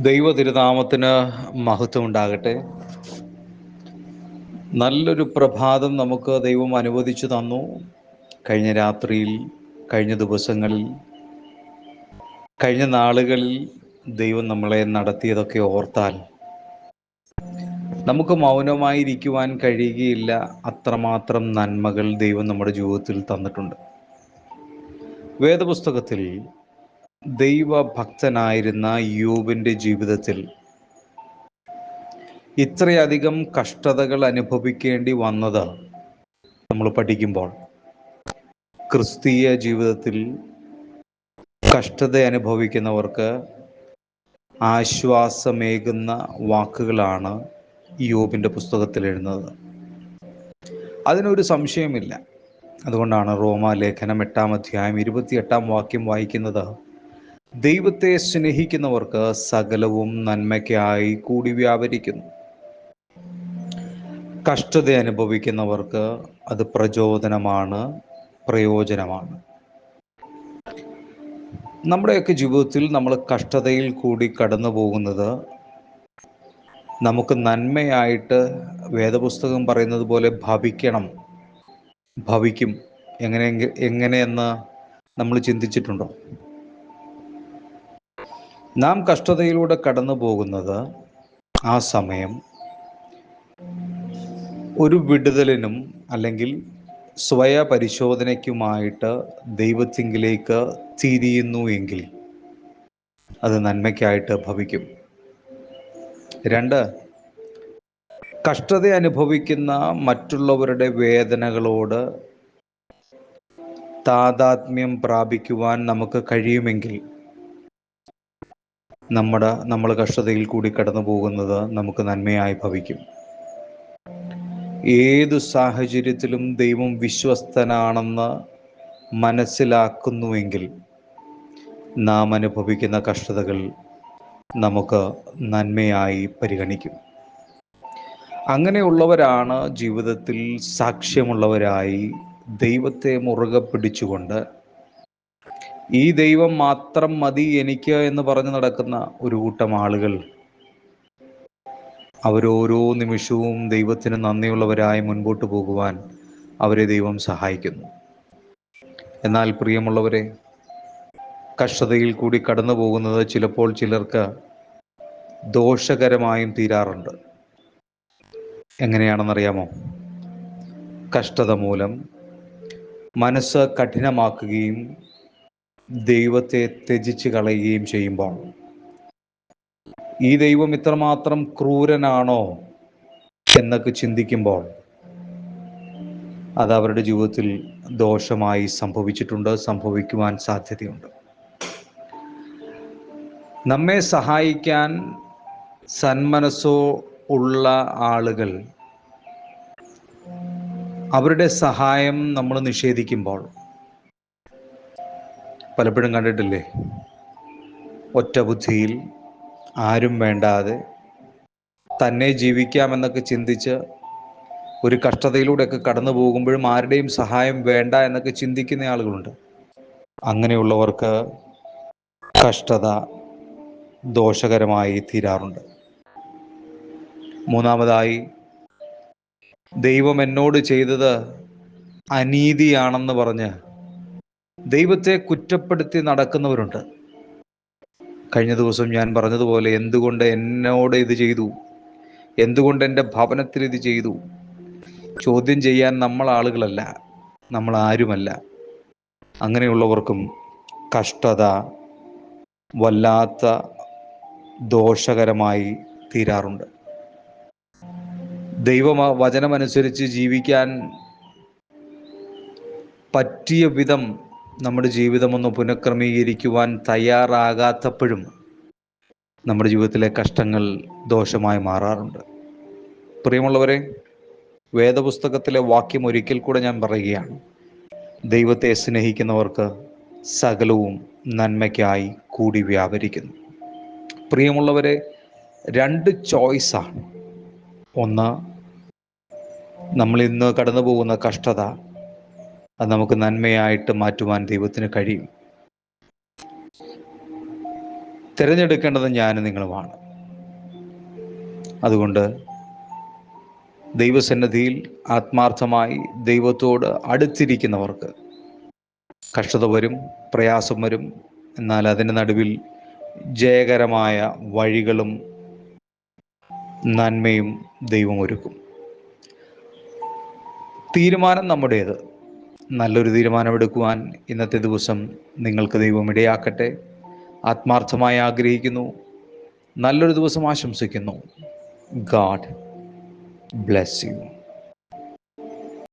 ദൈവ തിരുനാമത്തിന് മഹത്വം ഉണ്ടാകട്ടെ. നല്ലൊരു പ്രഭാതം നമുക്ക് ദൈവം അനുവദിച്ചു തന്നു. കഴിഞ്ഞ രാത്രിയിൽ, കഴിഞ്ഞ ദിവസങ്ങളിൽ, കഴിഞ്ഞ നാളുകളിൽ ദൈവം നമ്മളെ നടത്തിയതൊക്കെ ഓർത്താൽ നമുക്ക് മൗനമായിരിക്കുവാൻ കഴിയുകയില്ല. അത്രമാത്രം നന്മകൾ ദൈവം നമ്മുടെ ജീവിതത്തിൽ തന്നിട്ടുണ്ട്. വേദപുസ്തകത്തിൽ ദൈവഭക്തനായിരുന്ന യോബിൻ്റെ ജീവിതത്തിൽ ഇത്രയധികം കഷ്ടതകൾ അനുഭവിക്കേണ്ടി വന്നത് നമ്മൾ പഠിക്കുമ്പോൾ, ക്രിസ്തീയ ജീവിതത്തിൽ കഷ്ടത അനുഭവിക്കുന്നവർക്ക് ആശ്വാസമേകുന്ന വാക്കുകളാണ് യോബിൻ്റെ പുസ്തകത്തിൽ എഴുതുന്നത്. അതിനൊരു സംശയമില്ല. അതുകൊണ്ടാണ് റോമാലേഖനം 8-ാം അധ്യായം 28-ാം വാക്യം വായിക്കുന്നത്: ദൈവത്തെ സ്നേഹിക്കുന്നവർക്ക് സകലവും നന്മയ്ക്കായി കൂടി വ്യാപരിക്കുന്നു. കഷ്ടത അനുഭവിക്കുന്നവർക്ക് അത് പ്രചോദനമാണ്, പ്രയോജനമാണ്. നമ്മുടെയൊക്കെ ജീവിതത്തിൽ നമ്മൾ കഷ്ടതയിൽ കൂടി കടന്നു പോകുന്നത് നമുക്ക് നന്മയായിട്ട് വേദപുസ്തകം പറയുന്നത് പോലെ ഭവിക്കും. എങ്ങനെയെന്ന് നമ്മൾ ചിന്തിച്ചിട്ടുണ്ടോ? നാം കഷ്ടതയിലൂടെ കടന്നു പോകുന്നത് ആ സമയം ഒരു വിടുതലിനും അല്ലെങ്കിൽ സ്വയപരിശോധനയ്ക്കുമായിട്ട് ദൈവത്തിങ്കിലേക്ക് തിരിയുന്നു എങ്കിൽ അത് നന്മയ്ക്കായിട്ട് ഭവിക്കും. 2, കഷ്ടത അനുഭവിക്കുന്ന മറ്റുള്ളവരുടെ വേദനകളോട് താദാത്മ്യം പ്രാപിക്കുവാൻ നമുക്ക് കഴിയുമെങ്കിൽ നമ്മൾ കഷ്ടതയിൽ കൂടി കടന്നു പോകുന്നത് നമുക്ക് നന്മയായി ഭവിക്കും. ഏതു സാഹചര്യത്തിലും ദൈവം വിശ്വസ്തനാണെന്ന് മനസ്സിലാക്കുന്നുവെങ്കിൽ നാം അനുഭവിക്കുന്ന കഷ്ടതകൾ നമുക്ക് നന്മയായി പരിഗണിക്കും. അങ്ങനെയുള്ളവരാണ് ജീവിതത്തിൽ സാക്ഷ്യമുള്ളവരായി ദൈവത്തെ മുറുകെ പിടിച്ചുകൊണ്ട് ഈ ദൈവം മാത്രം മതി എനിക്ക് എന്ന് പറഞ്ഞു നടക്കുന്ന ഒരു കൂട്ടം ആളുകൾ. അവരോരോ നിമിഷവും ദൈവത്തിന് നന്ദിയുള്ളവരായി മുൻപോട്ട് പോകുവാൻ അവരെ ദൈവം സഹായിക്കുന്നു. എന്നാൽ പ്രിയമുള്ളവരെ, കഷ്ടതയിൽ കൂടി കടന്നു പോകുന്നത് ചിലപ്പോൾ ചിലർക്ക് ദോഷകരമായും തീരാറുണ്ട്. എങ്ങനെയാണെന്നറിയാമോ? കഷ്ടത മൂലം മനസ്സ് കഠിനമാക്കുകയും ദൈവത്തെ ത്യജിച്ച് കളയുകയും ചെയ്യുമ്പോൾ ഈ ദൈവം ഇത്രമാത്രം ക്രൂരനാണോ എന്നൊക്കെ ചിന്തിക്കുമ്പോൾ അത് അവരുടെ ജീവിതത്തിൽ ദോഷമായി സംഭവിക്കുവാൻ സാധ്യതയുണ്ട്. നമ്മെ സഹായിക്കാൻ സന്മനസ്സോ ഉള്ള ആളുകൾ അവരുടെ സഹായം നമ്മൾ നിഷേധിക്കുമ്പോൾ പലപ്പോഴും കണ്ടിട്ടില്ലേ? ഒറ്റ ബുദ്ധിയിൽ ആരും വേണ്ടാതെ തന്നെ ജീവിക്കാമെന്നൊക്കെ ചിന്തിച്ച് ഒരു കഷ്ടതയിലൂടെയൊക്കെ കടന്നു പോകുമ്പോഴും ആരുടെയും സഹായം വേണ്ട എന്നൊക്കെ ചിന്തിക്കുന്ന ആളുകളുണ്ട്. അങ്ങനെയുള്ളവർക്ക് കഷ്ടത ദോഷകരമായി തീരാറുണ്ട്. 3, ദൈവം എന്നോട് ചെയ്തത് അനീതിയാണെന്ന് പറഞ്ഞ് ദൈവത്തെ കുറ്റപ്പെടുത്തി നടക്കുന്നവരുണ്ട്. കഴിഞ്ഞ ദിവസം ഞാൻ പറഞ്ഞതുപോലെ, എന്തുകൊണ്ട് എന്നോട് ഇത് ചെയ്തു, എന്തുകൊണ്ട് എൻ്റെ ഭവനത്തിൽ ഇത് ചെയ്തു, ചോദ്യം ചെയ്യാൻ നമ്മൾ ആളുകളല്ല, നമ്മൾ ആരുമല്ല. അങ്ങനെയുള്ളവർക്കും കഷ്ടത വല്ലാത്ത ദോഷകരമായി തീരാറുണ്ട്. വചനമനുസരിച്ച് ജീവിക്കാൻ പറ്റിയ വിധം നമ്മുടെ ജീവിതമൊന്ന് പുനഃക്രമീകരിക്കുവാൻ തയ്യാറാകാത്തപ്പോഴും നമ്മുടെ ജീവിതത്തിലെ കഷ്ടങ്ങൾ ദോഷമായി മാറാറുണ്ട്. പ്രിയമുള്ളവരെ, വേദപുസ്തകത്തിലെ വാക്യം ഒരിക്കൽ കൂടെ ഞാൻ പറയുകയാണ്: ദൈവത്തെ സ്നേഹിക്കുന്നവർക്ക് സകലവും നന്മയ്ക്കായി കൂടി വ്യാപരിക്കുന്നു. പ്രിയമുള്ളവരെ, 2 ചോയ്സാണ്. ഒന്ന്, നമ്മൾ ഇന്ന് കടന്നു പോകുന്ന കഷ്ടത അത് നമുക്ക് നന്മയായിട്ട് മാറ്റുവാൻ ദൈവത്തിന് കഴിയും. തിരഞ്ഞെടുക്കേണ്ടത് ഞാനും നിങ്ങളുമാണ്. അതുകൊണ്ട് ദൈവസന്നിധിയിൽ ആത്മാർത്ഥമായി ദൈവത്തോട് അടുത്തിരിക്കുന്നവർക്ക് കഷ്ടത വരും, പ്രയാസം വരും, എന്നാൽ അതിൻ്റെ നടുവിൽ ജയകരമായ വഴികളും നന്മയും ദൈവം ഒരുക്കും. തീരുമാനം നമ്മുടേത്. നല്ലൊരു തീരുമാനമെടുക്കുവാൻ ഇന്നത്തെ ദിവസം നിങ്ങൾക്ക് ദൈവം ഇടയാക്കട്ടെ. ആത്മാർത്ഥമായി ആഗ്രഹിക്കുന്നു. നല്ലൊരു ദിവസം ആശംസിക്കുന്നു. God bless you.